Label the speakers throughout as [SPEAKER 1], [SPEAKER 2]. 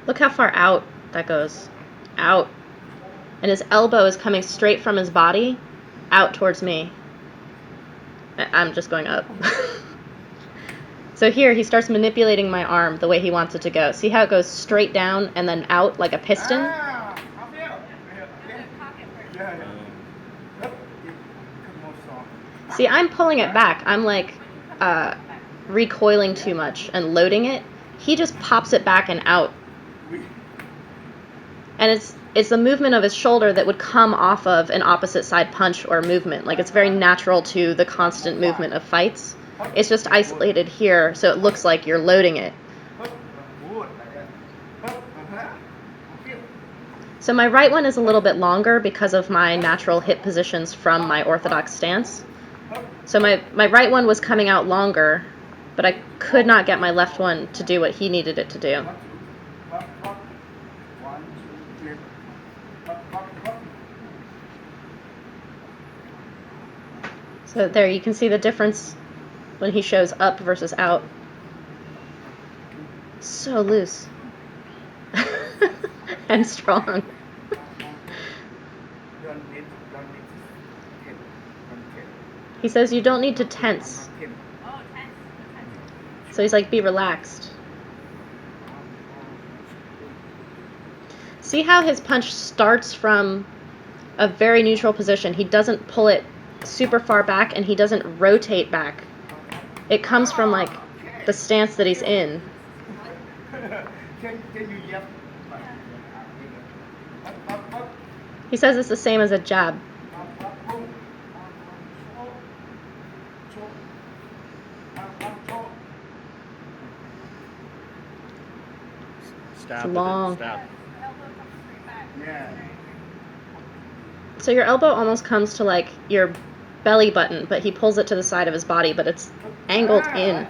[SPEAKER 1] Look how far out that goes. Out. And his elbow is coming straight from his body out towards me. I'm just going up. So here he starts manipulating my arm the way he wants it to go. See how it goes straight down and then out like a piston? See, I'm pulling it back. I'm like recoiling too much and loading it. He just pops it back and out. And it's the movement of his shoulder that would come off of an opposite side punch or movement. Like, it's very natural to the constant movement of fights. It's just isolated here, so it looks like you're loading it. So my right one is a little bit longer because of my natural hip positions from my orthodox stance. So my right one was coming out longer, but I could not get my left one to do what he needed it to do. So there you can see the difference when he shows up versus out. So loose. And strong. He says you don't need to tense. So he's like, be relaxed. See how his punch starts from a very neutral position. He doesn't pull it super far back and he doesn't rotate back. It comes from like the stance that he's in. He says it's the same as a jab. It's long. So your elbow almost comes to like your belly button, but he pulls it to the side of his body, but it's angled in.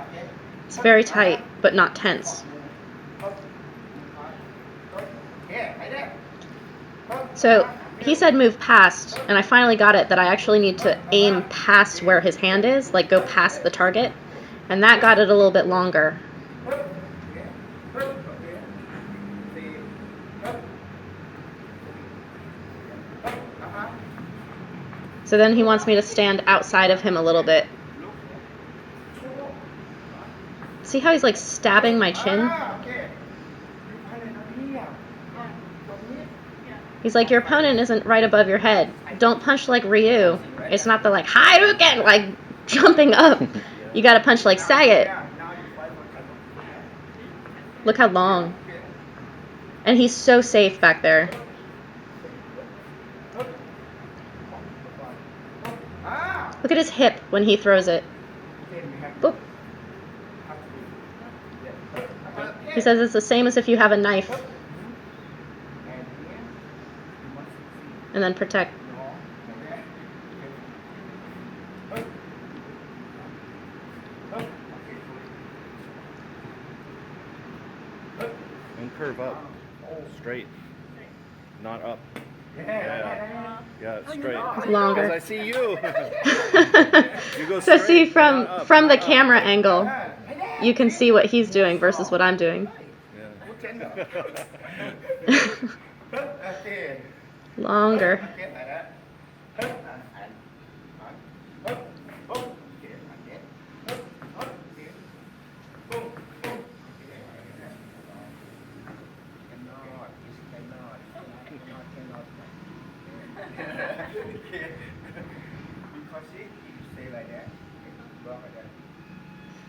[SPEAKER 1] It's very tight, but not tense. So he said move past, and I finally got it that I actually need to aim past where his hand is, like go past the target, and that got it a little bit longer. So then he wants me to stand outside of him a little bit. See how he's like stabbing my chin? He's like, your opponent isn't right above your head. Don't punch like Ryu. It's not the like, Hadouken, like jumping up. You gotta punch like Sagat. Look how long. And he's so safe back there. Look at his hip when he throws it. Boop. He says it's the same as if you have a knife. And then protect.
[SPEAKER 2] And curve up. Straight. Not up. Yeah, straight.
[SPEAKER 1] It's longer.
[SPEAKER 2] Because I see you. You go
[SPEAKER 1] So
[SPEAKER 2] straight,
[SPEAKER 1] see
[SPEAKER 2] not up,
[SPEAKER 1] from the
[SPEAKER 2] not up.
[SPEAKER 1] camera angle, you can see what he's doing versus what I'm doing.
[SPEAKER 2] Yeah.
[SPEAKER 1] Longer.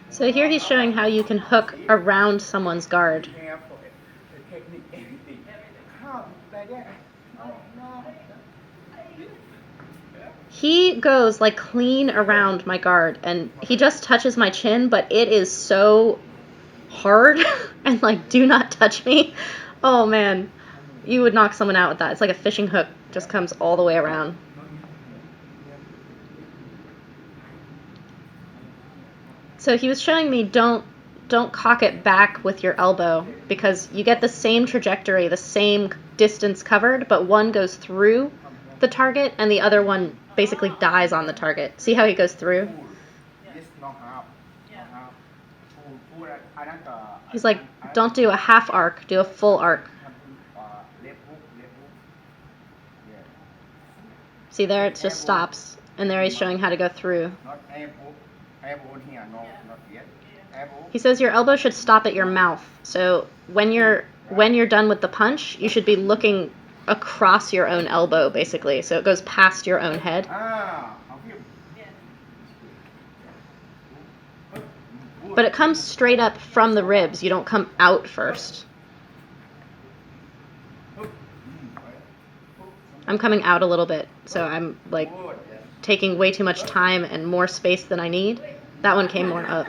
[SPEAKER 1] So here he's showing how you can hook around someone's guard. He goes like clean around my guard and he just touches my chin, but it is so hard and like, do not touch me. Oh man, you would knock someone out with that. It's like a fishing hook, just comes all the way around. So he was showing me don't cock it back with your elbow because you get the same trajectory, the same distance covered, but one goes through the target and the other one basically dies on the target. See how he goes through? He's like, don't do a half arc, do a full arc. See there, it just stops, and there he's showing how to go through. He says your elbow should stop at your mouth. So when you're done with the punch, you should be looking across your own elbow, basically. So it goes past your own head. But it comes straight up from the ribs. You don't come out first. I'm coming out a little bit, so I'm like taking way too much time and more space than I need. That one came more up.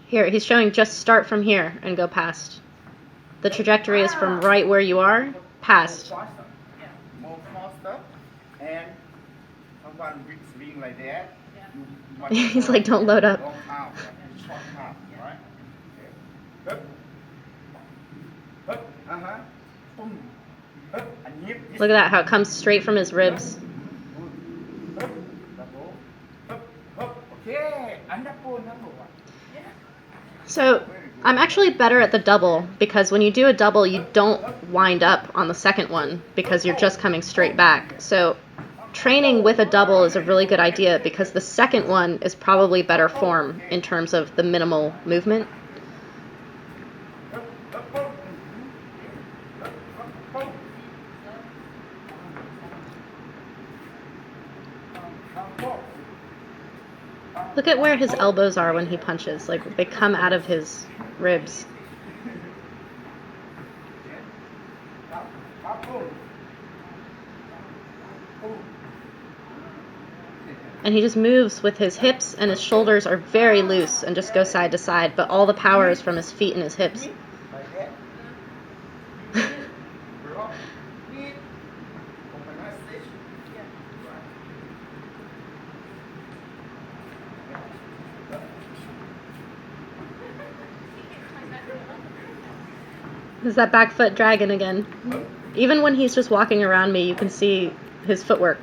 [SPEAKER 1] Here, he's showing just start from here and go past. The trajectory is from right where you are, past. He's like, don't load up. Look at that, how it comes straight from his ribs. So I'm actually better at the double because when you do a double, you don't wind up on the second one because you're just coming straight back. So training with a double is a really good idea because the second one is probably better form in terms of the minimal movement. Look at where his elbows are when he punches. Like, they come out of his ribs. And he just moves with his hips, and his shoulders are very loose and just go side to side, but all the power is from his feet and his hips. Is that back foot dragging again? Even when he's just walking around me, you can see his footwork.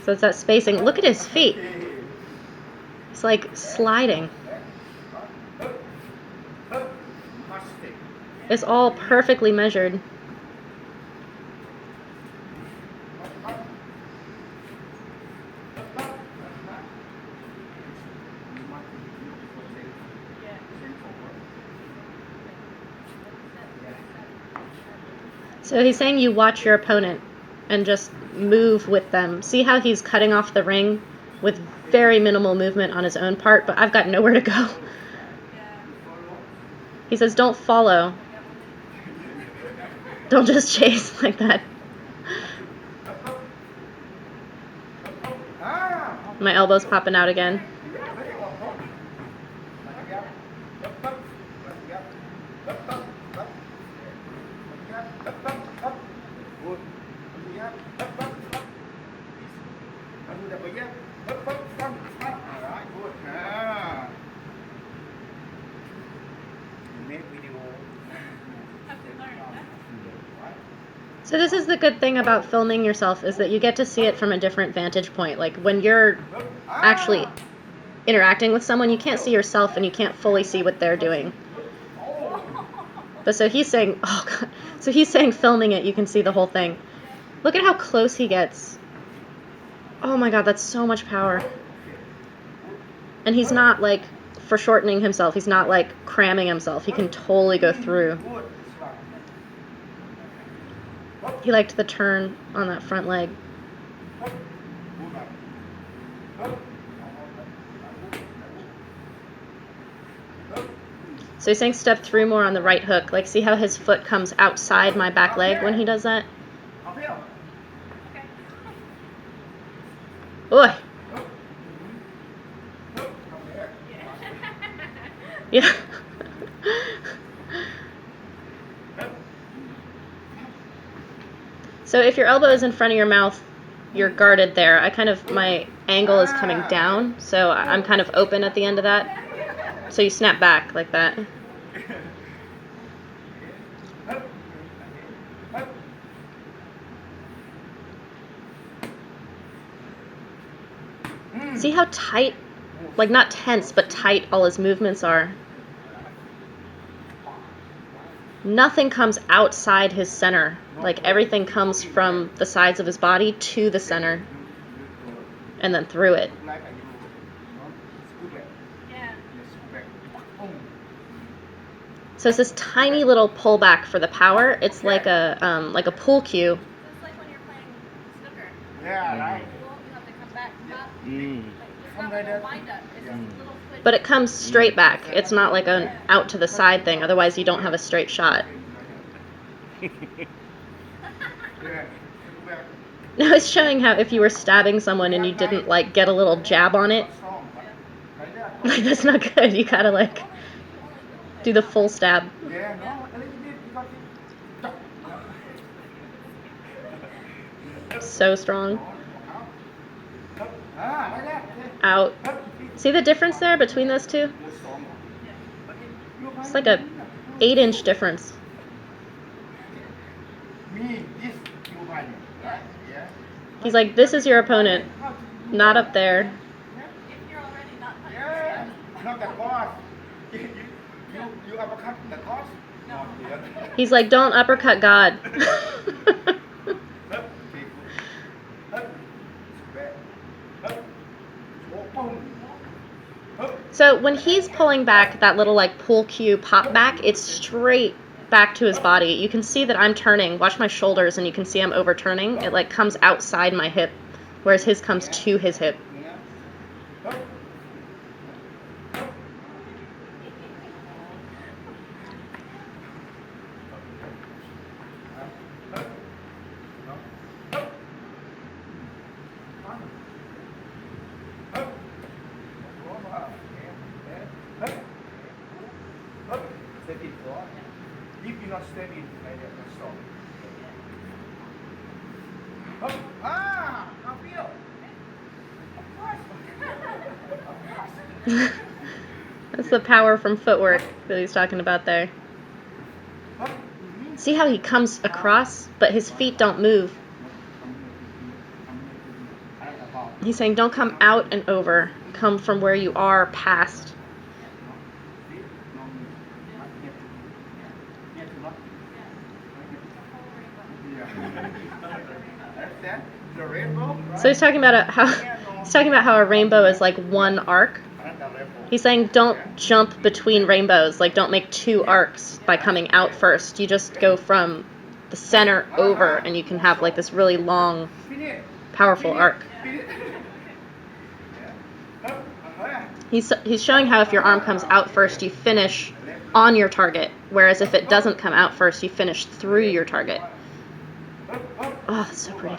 [SPEAKER 1] So it's that spacing. Look at his feet. It's like sliding. It's all perfectly measured. So he's saying you watch your opponent and just move with them. See how he's cutting off the ring with very minimal movement on his own part, but I've got nowhere to go. He says don't follow. Don't just chase like that. My elbow's popping out again. So this is the good thing about filming yourself, is that you get to see it from a different vantage point. Like when you're actually interacting with someone, you can't see yourself and you can't fully see what they're doing. But so he's saying, oh God, so he's saying filming it, you can see the whole thing. Look at how close he gets. Oh my God, that's so much power. And he's not like foreshortening himself. He's not like cramming himself. He can totally go through. He liked the turn on that front leg. So he's saying step through more on the right hook. Like, see how his foot comes outside my back leg when he does that? Oi! Yeah. So if your elbow is in front of your mouth, you're guarded there. My angle is coming down, so I'm kind of open at the end of that. So you snap back like that. See how tight, like not tense, but tight all his movements are. Nothing comes outside his center. Like everything comes from the sides of his body to the center and then through it. So it's this tiny little pullback for the power. It's like a pool cue.
[SPEAKER 3] It's like when you're playing snooker.
[SPEAKER 4] Yeah, right.
[SPEAKER 3] You have to come back up.
[SPEAKER 2] Mm.
[SPEAKER 3] It's not like a wind up. It's just a little switch.
[SPEAKER 1] But it comes straight back. It's not like an out to the side thing. Otherwise, you don't have a straight shot. No, it's showing how if you were stabbing someone and you didn't like get a little jab on it, like that's not good. You gotta like do the full stab.
[SPEAKER 4] Yeah, no, a little bit.
[SPEAKER 1] So strong.
[SPEAKER 4] Ah, like that.
[SPEAKER 1] Out. See the difference there between those two? It's like a 8-inch difference.
[SPEAKER 4] Me, this you find it, right? Yeah.
[SPEAKER 1] He's like, this is your opponent, not up there.
[SPEAKER 3] If you're already not touching
[SPEAKER 4] Yeah, not the cross. You uppercut the cross? No.
[SPEAKER 1] He's like, don't uppercut God. So when he's pulling back that little like pull cue pop back, it's straight back to his body. You can see that I'm turning. Watch my shoulders and you can see I'm overturning. It like comes outside my hip, whereas his comes to his hip.
[SPEAKER 4] If you're not steady, like that, stop. Ah, I feel.
[SPEAKER 1] That's the power from footwork that he's talking about there. See how he comes across, but his feet don't move. He's saying don't come out and over. Come from where you are past. So he's talking about how a rainbow is like one arc. He's saying don't jump between rainbows, like don't make two arcs by coming out first. You just go from the center over and you can have like this really long, powerful arc. He's showing how if your arm comes out first, you finish on your target, whereas if it doesn't come out first, you finish through your target. Oh, that's so pretty.